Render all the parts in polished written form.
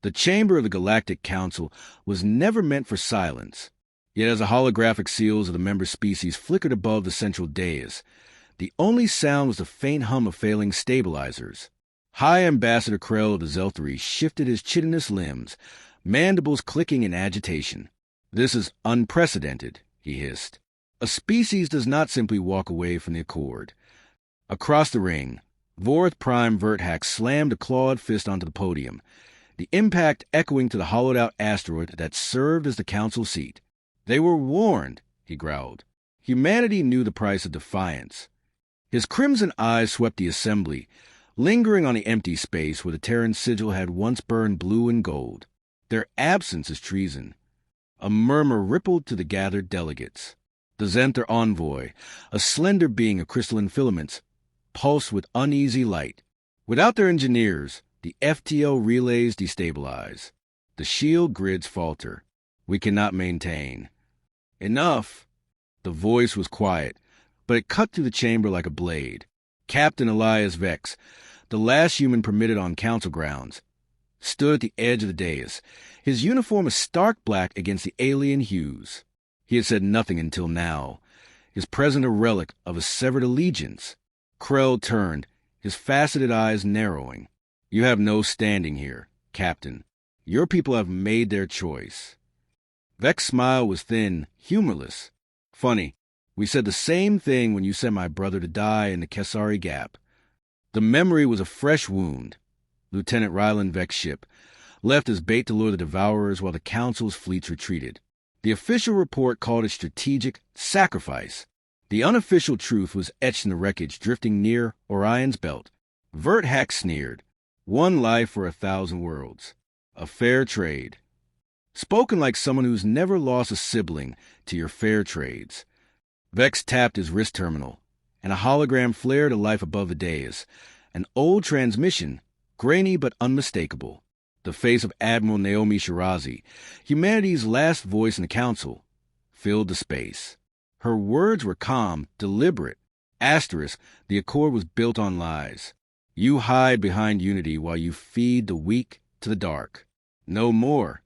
The chamber of the Galactic Council was never meant for silence. Yet as the holographic seals of the member species flickered above the central dais, the only sound was the faint hum of failing stabilizers. High Ambassador Krell of the Zeltharii shifted his chitinous limbs, mandibles clicking in agitation. "This is unprecedented," he hissed. "A species does not simply walk away from the Accord." Across the ring, Vorth Prime Verthak slammed a clawed fist onto the podium, the impact echoing to the hollowed-out asteroid that served as the council seat. "They were warned," he growled. Humanity knew the price of defiance. His crimson eyes swept the assembly, lingering on the empty space where the Terran sigil had once burned blue and gold. "Their absence is treason." A murmur rippled to the gathered delegates. The Zenther envoy, a slender being of crystalline filaments, pulsed with uneasy light. "Without their engineers, the FTL relays destabilize. The shield grids falter. We cannot maintain." "Enough!" The voice was quiet, but it cut through the chamber like a blade. Captain Elias Vex, the last human permitted on council grounds, stood at the edge of the dais, his uniform a stark black against the alien hues. He had said nothing until now, his presence a relic of a severed allegiance. Krell turned, his faceted eyes narrowing. "You have no standing here, Captain. Your people have made their choice." Vex's smile was thin, humorless. "Funny, we said the same thing when you sent my brother to die in the Kesari Gap." The memory was a fresh wound. Lieutenant Ryland Vex's ship, left as bait to lure the Devourers while the Council's fleets retreated. The official report called it strategic sacrifice. The unofficial truth was etched in the wreckage drifting near Orion's belt. Verthak sneered. "One life for 1,000 worlds. A fair trade." Spoken like someone who's never lost a sibling to your fair trades. Vex tapped his wrist terminal, and a hologram flared to life above the dais. An old transmission, grainy but unmistakable. The face of Admiral Naomi Shirazi, humanity's last voice in the council, filled the space. Her words were calm, deliberate. Asterisk, the Accord was built on lies. You hide behind unity while you feed the weak to the dark. No more.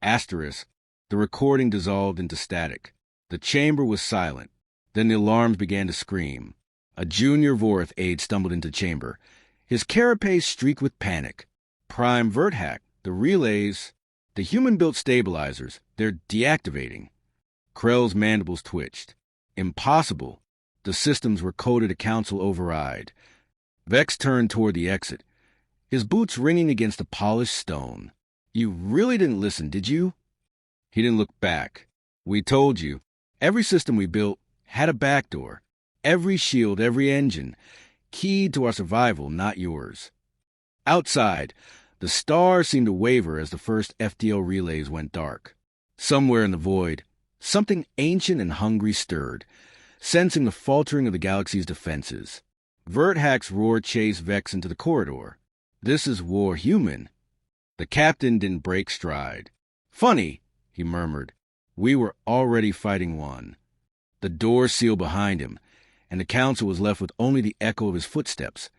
Asterisk, the recording dissolved into static. The chamber was silent. Then the alarms began to scream. A junior Vorth aide stumbled into the chamber, his carapace streaked with panic. "Prime Verthak, the relays, the human-built stabilizers, they're deactivating." Krell's mandibles twitched. "Impossible." The systems were coded to council override. Vex turned toward the exit, his boots ringing against the polished stone. "You really didn't listen, did you?" He didn't look back. "We told you. Every system we built had a backdoor. Every shield, every engine, keyed to our survival, not yours." Outside, the stars seemed to waver as the first FTL relays went dark. Somewhere in the void, something ancient and hungry stirred, sensing the faltering of the galaxy's defenses. Verthak's roar chased Vex into the corridor. "This is war human." The captain didn't break stride. "Funny," he murmured. "We were already fighting one." The door sealed behind him, and the council was left with only the echo of his footsteps,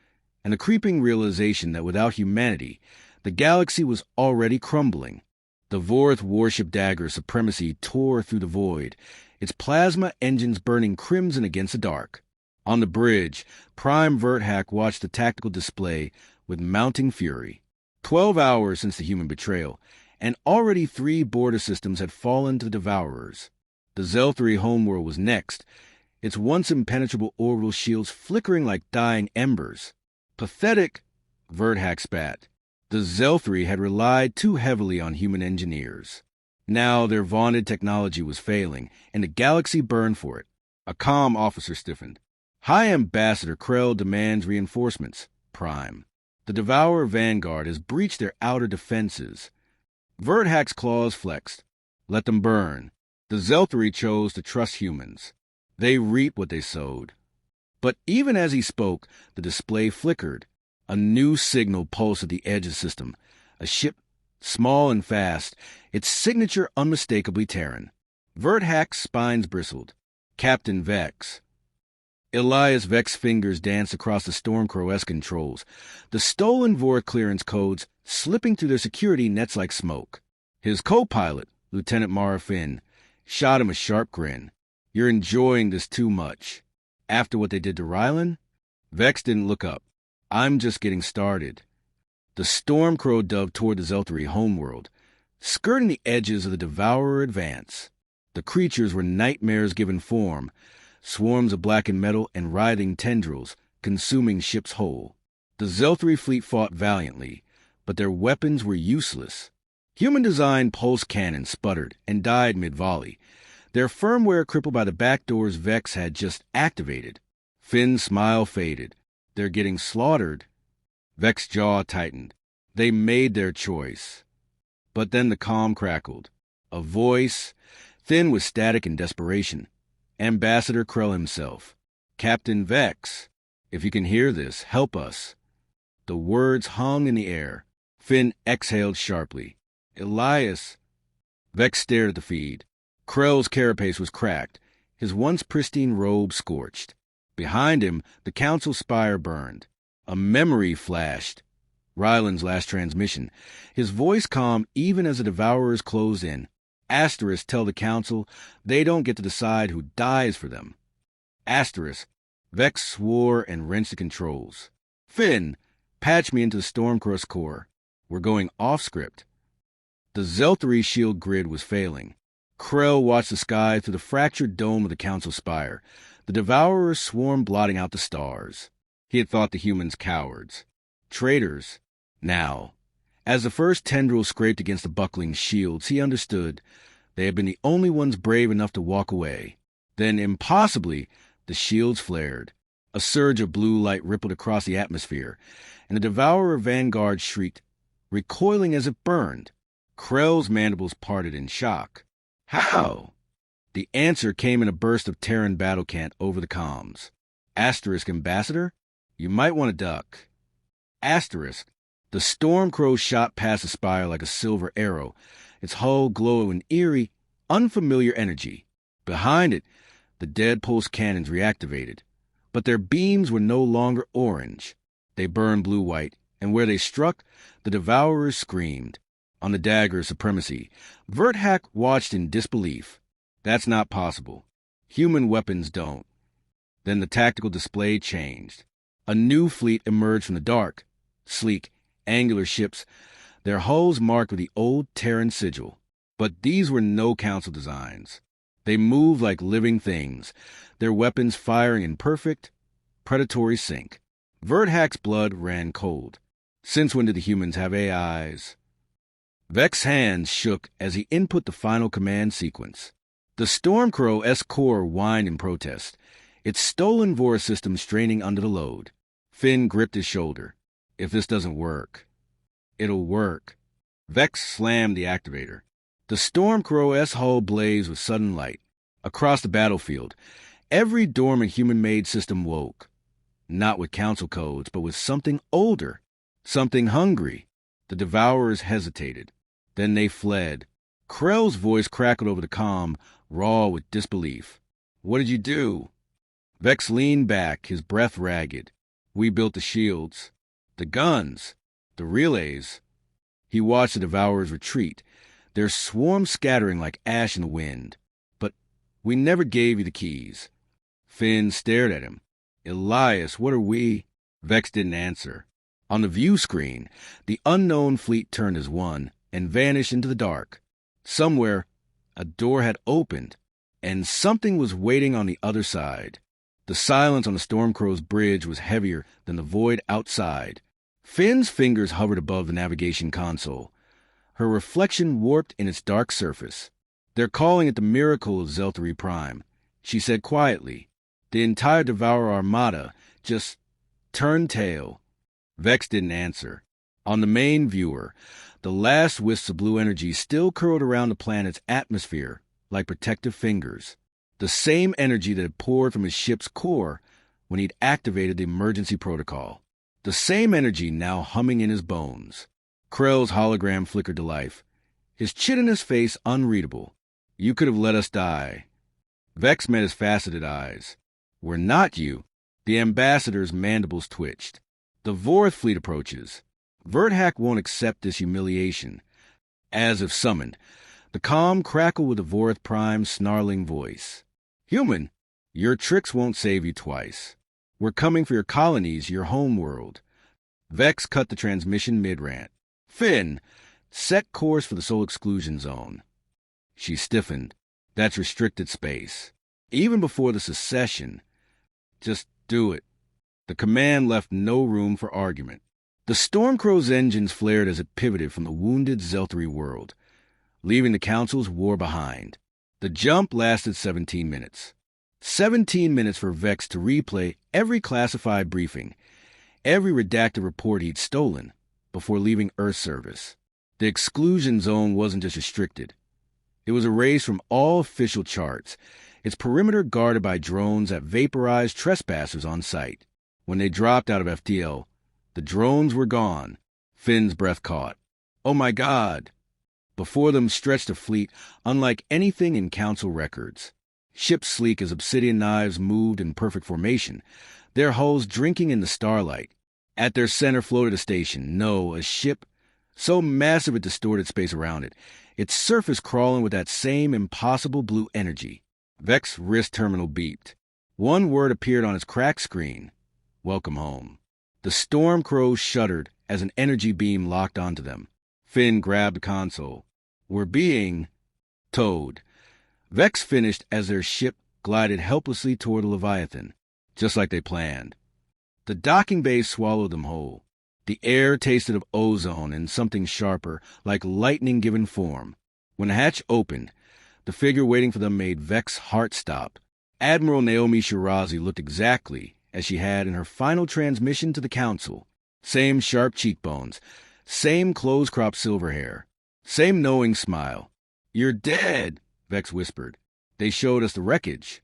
and the creeping realization that without humanity, the galaxy was already crumbling. The Vorth warship dagger's supremacy tore through the void, its plasma engines burning crimson against the dark. On the bridge, Prime Verthak watched the tactical display with mounting fury. 12 hours since the human betrayal, and already 3 border systems had fallen to the Devourers. The Zeltharii homeworld was next, its once impenetrable orbital shields flickering like dying embers. "Pathetic," Verthak spat. The Zeltharii had relied too heavily on human engineers. Now their vaunted technology was failing, and the galaxy burned for it. A calm officer stiffened. "High Ambassador Krell demands reinforcements, Prime. The Devourer Vanguard has breached their outer defenses." Verthak's claws flexed. "Let them burn." The Zeltharii chose to trust humans. They reap what they sowed. But even as he spoke, the display flickered. A new signal pulsed at the edge of the system. A ship, small and fast, its signature unmistakably Terran. Verthak's spines bristled. "Captain Vex." Elias Vex's fingers danced across the Stormcrow-esque controls. The stolen Vorth clearance codes slipping through their security nets like smoke. His co-pilot, Lieutenant Mara Finn, shot him a sharp grin. "You're enjoying this too much. After what they did to Rylan?" Vex didn't look up. "I'm just getting started." The Stormcrow dove toward the Zeltari homeworld, skirting the edges of the Devourer advance. The creatures were nightmares given form, swarms of blackened metal and writhing tendrils, consuming ships whole. The Zeltari fleet fought valiantly, but their weapons were useless. Human-designed pulse cannons sputtered and died mid-volley, their firmware crippled by the backdoors Vex had just activated. Finn's smile faded. "They're getting slaughtered." Vex's jaw tightened. They made their choice. But then the calm crackled. A voice, thin with static and desperation. Ambassador Krell himself. "Captain Vex, if you can hear this, help us." The words hung in the air. Finn exhaled sharply. "Elias." Vex stared at the feed. Krell's carapace was cracked, his once pristine robe scorched. Behind him, the council spire burned. A memory flashed. Ryland's last transmission, his voice calm even as the Devourers closed in. Asterisk tell the council they don't get to decide who dies for them. Asterisk. Vex swore and wrenched the controls. "Finn, patch me into the Stormcrow's core. We're going off-script." The Zeltari shield grid was failing. Krell watched the sky through the fractured dome of the council spire. The Devourers swarmed, blotting out the stars. He had thought the humans cowards. Traitors. Now, as the first tendril scraped against the buckling shields, he understood they had been the only ones brave enough to walk away. Then, impossibly, the shields flared. A surge of blue light rippled across the atmosphere, and the Devourer vanguard shrieked, recoiling as if burned. Krell's mandibles parted in shock. How? The answer came in a burst of Terran battle cant over the comms. Asterisk, Ambassador? You might want to duck. Asterisk. The Stormcrow shot past the spire like a silver arrow, its hull glowing in eerie, unfamiliar energy. Behind it, the dead pulse cannons reactivated. But their beams were no longer orange. They burned blue-white, and where they struck, the Devourers screamed. On the dagger's supremacy, Verthak watched in disbelief. That's not possible. Human weapons don't. Then the tactical display changed. A new fleet emerged from the dark. Sleek, angular ships, their hulls marked with the old Terran sigil. But these were no council designs. They moved like living things, their weapons firing in perfect, predatory sync. Verthak's blood ran cold. Since when did the humans have AIs? Vex's hands shook as he input the final command sequence. The Stormcrow S-Core whined in protest, its stolen Vora system straining under the load. Finn gripped his shoulder. If this doesn't work, it'll work. Vex slammed the activator. The Stormcrow S-hull blazed with sudden light. Across the battlefield, every dormant human-made system woke. Not with council codes, but with something older, something hungry. The Devourers hesitated. Then they fled. Krell's voice crackled over the comm, raw with disbelief. "What did you do?" Vex leaned back, his breath ragged. "We built the shields. The guns. The relays." He watched the Devourers retreat, their swarm scattering like ash in the wind. "But we never gave you the keys." Finn stared at him. "Elias, what are we?" Vex didn't answer. On the view screen, the unknown fleet turned as one and vanished into the dark. Somewhere, a door had opened, and something was waiting on the other side. The silence on the Stormcrow's bridge was heavier than the void outside. Finn's fingers hovered above the navigation console, her reflection warped in its dark surface. "They're calling it the miracle of Zeltari Prime," she said quietly. "The entire Devourer Armada just turned tail." Vex didn't answer. On the main viewer, the last wisps of blue energy still curled around the planet's atmosphere like protective fingers. The same energy that had poured from his ship's core when he'd activated the emergency protocol. The same energy now humming in his bones. Krell's hologram flickered to life, his chitinous face unreadable. "You could have let us die." Vex met his faceted eyes. "We're not you." The ambassador's mandibles twitched. "The Vorth fleet approaches." Verthack won't accept this humiliation. As if summoned, the comm crackled with the Vorth Prime's snarling voice. Human, your tricks won't save you twice. We're coming for your colonies, your home world. Vex cut the transmission mid-rant. Finn, set course for the Soul Exclusion Zone. She stiffened. That's restricted space. Even before the secession. Just do it. The command left no room for argument. The Stormcrow's engines flared as it pivoted from the wounded Zeltari world, leaving the Council's war behind. The jump lasted 17 minutes. 17 minutes for Vex to replay every classified briefing, every redacted report he'd stolen, before leaving Earth service. The exclusion zone wasn't just restricted. It was erased from all official charts, its perimeter guarded by drones that vaporized trespassers on sight. When they dropped out of FTL, the drones were gone. Finn's breath caught. Oh my God! Before them stretched a fleet unlike anything in Council records. Ships sleek as obsidian knives moved in perfect formation, their hulls drinking in the starlight. At their center floated a station, no, a ship, so massive it distorted space around it, its surface crawling with that same impossible blue energy. Vex's wrist terminal beeped. One word appeared on its cracked screen. Welcome home. The Stormcrows shuddered as an energy beam locked onto them. Finn grabbed the console. We're being towed. Vex finished as their ship glided helplessly toward the Leviathan, just like they planned. The docking bay swallowed them whole. The air tasted of ozone and something sharper, like lightning given form. When the hatch opened, the figure waiting for them made Vex's heart stop. Admiral Naomi Shirazi looked exactly as she had in her final transmission to the Council. Same sharp cheekbones, same close-cropped silver hair, same knowing smile. You're dead, Vex whispered. They showed us the wreckage.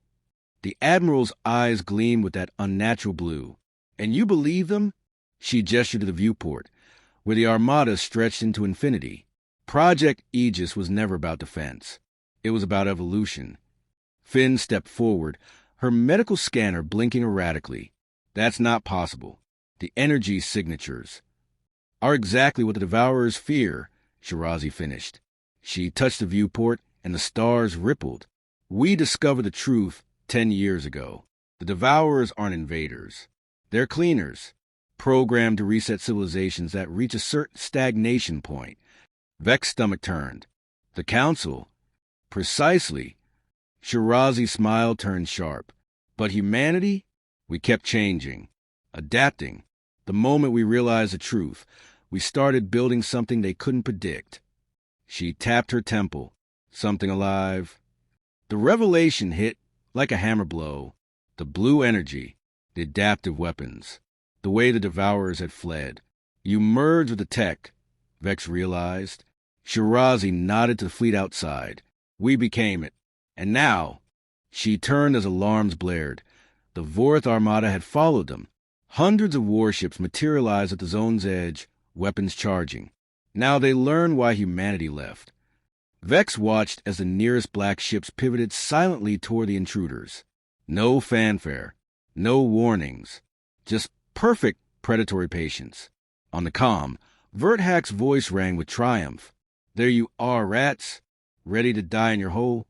The Admiral's eyes gleamed with that unnatural blue. And you believe them? She gestured to the viewport, where the Armada stretched into infinity. Project Aegis was never about defense. It was about evolution. Finn stepped forward, her medical scanner blinking erratically. That's not possible. The energy signatures are exactly what the Devourers fear, Shirazi finished. She touched the viewport, and the stars rippled. We discovered the truth 10 years ago. The Devourers aren't invaders. They're cleaners, programmed to reset civilizations that reach a certain stagnation point. Vex's stomach turned. The Council? Precisely. Shirazi's smile turned sharp. But humanity? We kept changing, adapting. The moment we realized the truth, we started building something they couldn't predict. She tapped her temple. Something alive. The revelation hit like a hammer blow. The blue energy, the adaptive weapons, the way the Devourers had fled. You merged with the tech, Vex realized. Shirazi nodded to the fleet outside. We became it. And now, she turned as alarms blared. The Vorth Armada had followed them. Hundreds of warships materialized at the zone's edge, weapons charging. Now they learned why humanity left. Vex watched as the nearest black ships pivoted silently toward the intruders. No fanfare, no warnings, just perfect predatory patience. On the comm, Verthack's voice rang with triumph. There you are, rats, ready to die in your hole.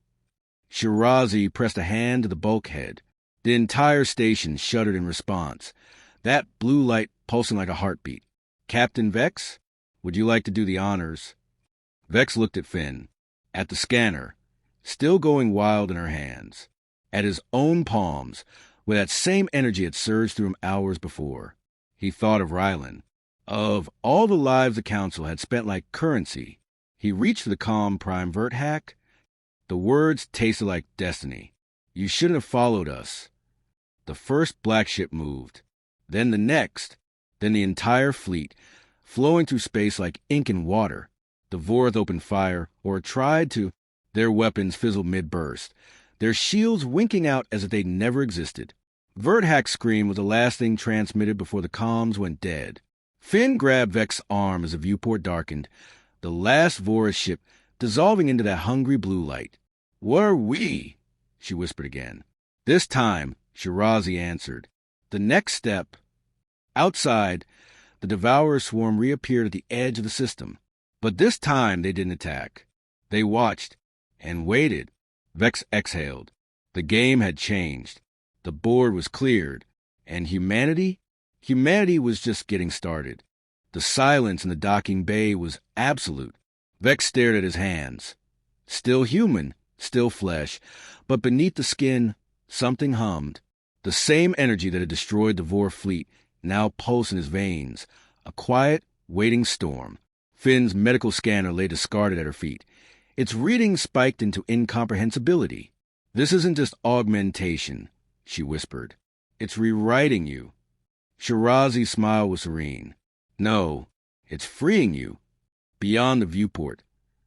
Shirazi pressed a hand to the bulkhead. The entire station shuddered in response, that blue light pulsing like a heartbeat. Captain Vex, would you like to do the honors? Vex looked at Finn, at the scanner, still going wild in her hands, at his own palms, where that same energy had surged through him hours before. He thought of Rylan, of all the lives the Council had spent like currency. He reached for the comm Prime Verthack. The words tasted like destiny. You shouldn't have followed us. The first black ship moved, then the next, then the entire fleet, flowing through space like ink and water. The Vorth opened fire, or tried to. Their weapons fizzled mid-burst, their shields winking out as if they'd never existed. Verthack's scream was the last thing transmitted before the comms went dead. Finn grabbed Vex's arm as the viewport darkened, the last Vorth ship dissolving into that hungry blue light. What are we? She whispered again. This time, Shirazi answered. The next step. Outside, The Devourer swarm reappeared at the edge of the system. But this time they didn't attack. They watched and waited. Vex exhaled. The game had changed. The board was cleared. And humanity? Humanity was just getting started. The silence in the docking bay was absolute. Vex stared at his hands. Still human, still flesh, but beneath the skin, something hummed. The same energy that had destroyed the Vor fleet now pulsed in his veins. A quiet, waiting storm. Finn's medical scanner lay discarded at her feet. Its reading spiked into incomprehensibility. "This isn't just augmentation," she whispered. "It's rewriting you." Shirazi's smile was serene. "No, it's freeing you." Beyond the viewport,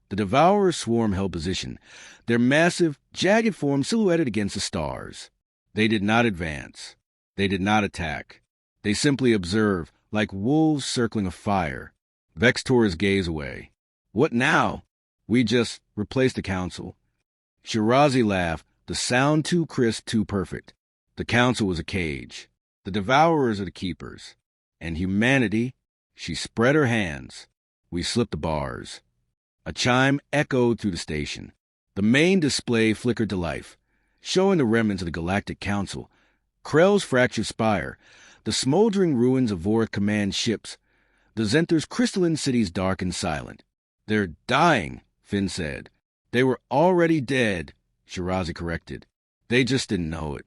the Devourer's swarm held position, their massive, jagged form silhouetted against the stars. They did not advance. They did not attack. They simply observed, like wolves circling a fire. Vex tore his gaze away. "What now?" "We just replaced the council." Shirazi laughed, the sound too crisp, too perfect. The council was a cage. The Devourers are the keepers. And humanity, she spread her hands. We slipped the bars. A chime echoed through the station. The main display flickered to life, showing the remnants of the Galactic Council, Krell's fractured spire, the smoldering ruins of Vor command ships, the Zenthor's crystalline cities dark and silent. "They're dying," Finn said. "They were already dead," Shirazi corrected. "They just didn't know it."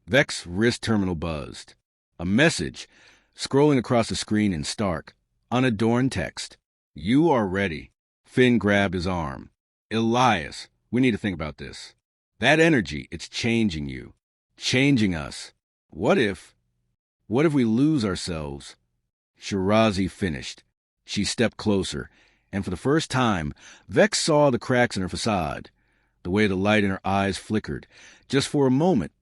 Vex's wrist terminal buzzed. A message, scrolling across the screen in stark, unadorned text. "You are ready." Finn grabbed his arm. "Elias, we need to think about this. That energy, it's changing you. Changing us. What if we lose ourselves?" Shirazi finished. She stepped closer, and for the first time, Vex saw the cracks in her facade, the way the light in her eyes flickered, just for a moment,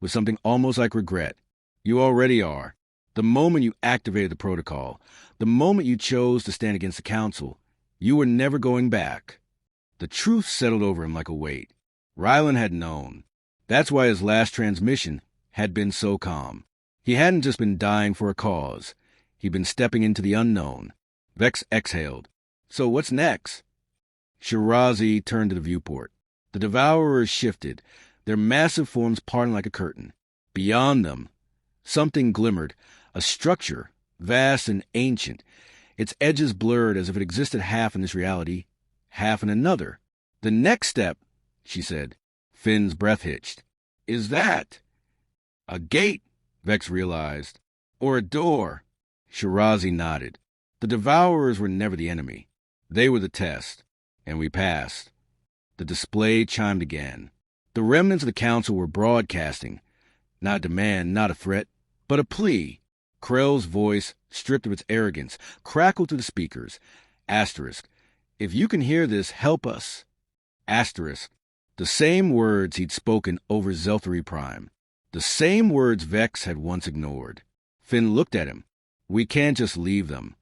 with something almost like regret. "You already are. The moment you activated the protocol, the moment you chose to stand against the council, you were never going back." The truth settled over him like a weight. Rylan had known. That's why his last transmission had been so calm. He hadn't just been dying for a cause. He'd been stepping into the unknown. Vex exhaled. "So what's next?" Shirazi turned to the viewport. The Devourers shifted, their massive forms parting like a curtain. Beyond them, something glimmered, a structure, vast and ancient, its edges blurred as if it existed half in this reality, half in another. "The next step," she said. Finn's breath hitched. "Is that a gate?" Vex realized. "Or a door?" Shirazi nodded. The Devourers were never the enemy. They were the test, and we passed. The display chimed again. The remnants of the council were broadcasting. Not a demand, not a threat, but a plea. Krell's voice, stripped of its arrogance, crackled through the speakers. Asterisk. "If you can hear this, help us." Asterisk. The same words he'd spoken over Zelthari Prime. The same words Vex had once ignored. Finn looked at him. "We can't just leave them."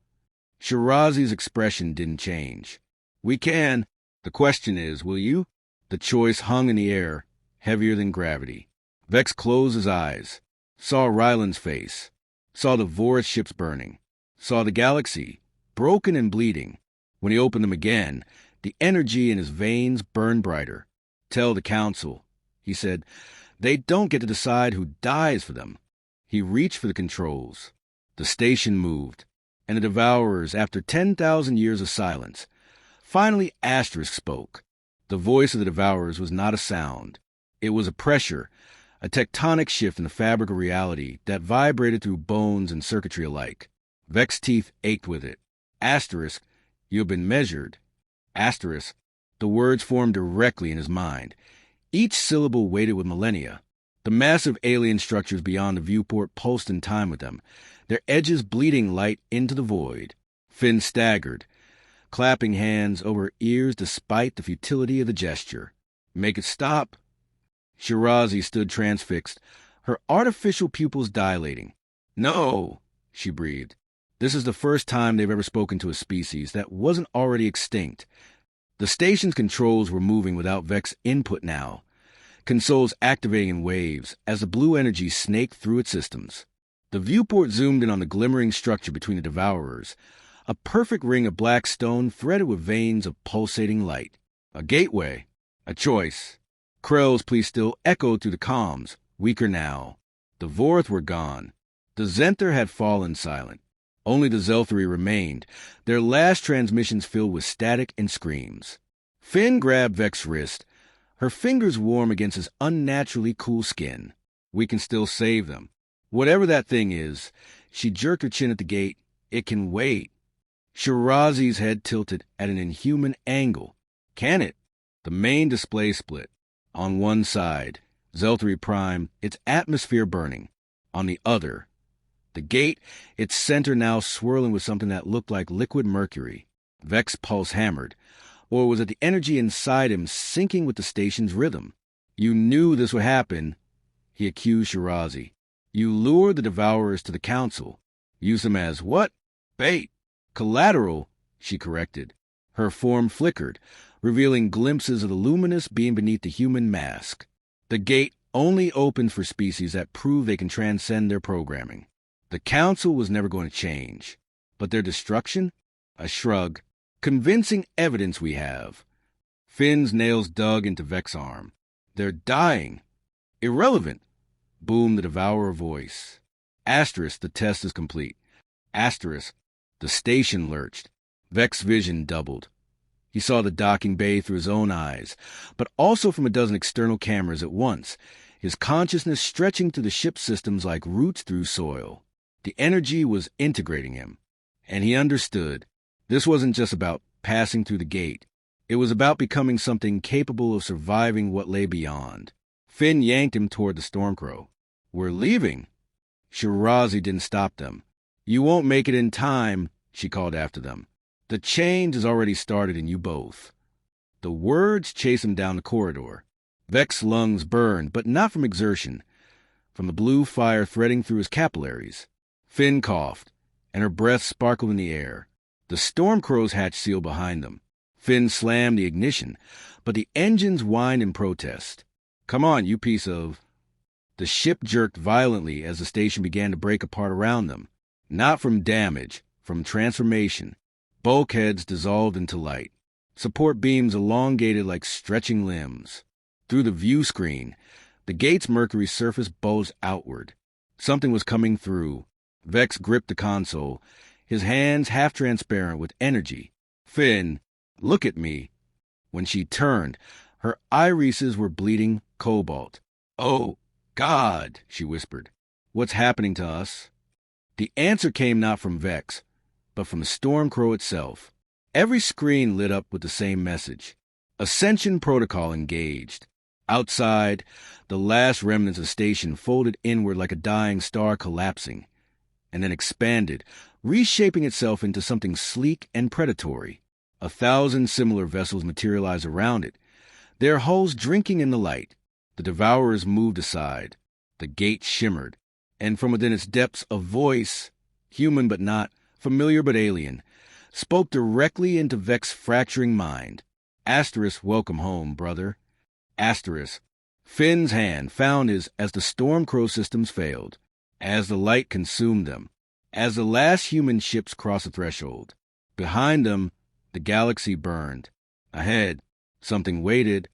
Shirazi's expression didn't change. "We can. The question is, will you?" The choice hung in the air, heavier than gravity. Vex closed his eyes, saw Ryland's face, saw the Vorith ships burning, saw the galaxy, broken and bleeding. When he opened them again, the energy in his veins burned brighter. "Tell the council," he said. "They don't get to decide who dies for them." He reached for the controls. The station moved, and the Devourers, after 10,000 years of silence, finally Asterisk spoke. The voice of the Devourers was not a sound. It was a pressure, a tectonic shift in the fabric of reality that vibrated through bones and circuitry alike. Vex's teeth ached with it. "Asterisk, you have been measured." Asterisk, the words formed directly in his mind. Each syllable weighted with millennia. The massive alien structures beyond the viewport pulsed in time with them, their edges bleeding light into the void. Finn staggered, clapping hands over ears despite the futility of the gesture. "Make it stop." Shirazi stood transfixed, her artificial pupils dilating. "No," she breathed. This is the first time they've ever spoken to a species that wasn't already extinct. The station's controls were moving without Vex input now, consoles activating in waves as the blue energy snaked through its systems. The viewport zoomed in on the glimmering structure between the devourers, a perfect ring of black stone threaded with veins of pulsating light. A gateway, a choice. Krell's plea still echoed through the comms, weaker now. The Vorth were gone. The Zenther had fallen silent. Only the Zelthari remained, their last transmissions filled with static and screams. Finn grabbed Vex's wrist, her fingers warm against his unnaturally cool skin. We can still save them. Whatever that thing is, she jerked her chin at the gate. It can wait. Shirazi's head tilted at an inhuman angle. Can it? The main display split. On one side, Zelthari Prime, its atmosphere burning. On the other, the gate, its center now swirling with something that looked like liquid mercury. Vex's pulse hammered. Or was it the energy inside him syncing with the station's rhythm? You knew this would happen, he accused Shirazi. You lured the Devourers to the Council. Use them as what? Bait. Collateral, she corrected. Her form flickered, revealing glimpses of the luminous being beneath the human mask. The gate only opened for species that prove they can transcend their programming. The Council was never going to change. But their destruction? A shrug. Convincing evidence we have. Finn's nails dug into Vex's arm. They're dying. Irrelevant, boomed the Devourer voice. Asterisk, the test is complete. Asterisk, the station lurched. Vex's vision doubled. He saw the docking bay through his own eyes, but also from a dozen external cameras at once, his consciousness stretching through the ship's systems like roots through soil. The energy was integrating him, and he understood. This wasn't just about passing through the gate. It was about becoming something capable of surviving what lay beyond. Finn yanked him toward the Stormcrow. We're leaving. Shirazi didn't stop them. You won't make it in time, she called after them. The change has already started in you both. The words chased him down the corridor. Vex's lungs burned, but not from exertion, from the blue fire threading through his capillaries. Finn coughed, and her breath sparkled in the air. The Stormcrow's hatch sealed behind them. Finn slammed the ignition, but the engines whined in protest. Come on, you piece of... The ship jerked violently as the station began to break apart around them. Not from damage, from transformation. Bulkheads dissolved into light. Support beams elongated like stretching limbs. Through the view screen, the gate's mercury surface bulged outward. Something was coming through. Vex gripped the console, his hands half-transparent with energy. Finn, look at me. When she turned, her irises were bleeding cobalt. Oh, God, she whispered. What's happening to us? The answer came not from Vex, but from the Stormcrow itself. Every screen lit up with the same message. Ascension protocol engaged. Outside, the last remnants of the station folded inward like a dying star collapsing, and then expanded, reshaping itself into something sleek and predatory. 1,000 similar vessels materialized around it, their hulls drinking in the light. The Devourers moved aside. The gate shimmered, and from within its depths a voice, human but not, familiar but alien, spoke directly into Vex's fracturing mind. Asterisk, welcome home, brother. Asterisk. Finn's hand found his as the Stormcrow systems failed, as the light consumed them, as the last human ships crossed the threshold. Behind them, the galaxy burned. Ahead, something waited,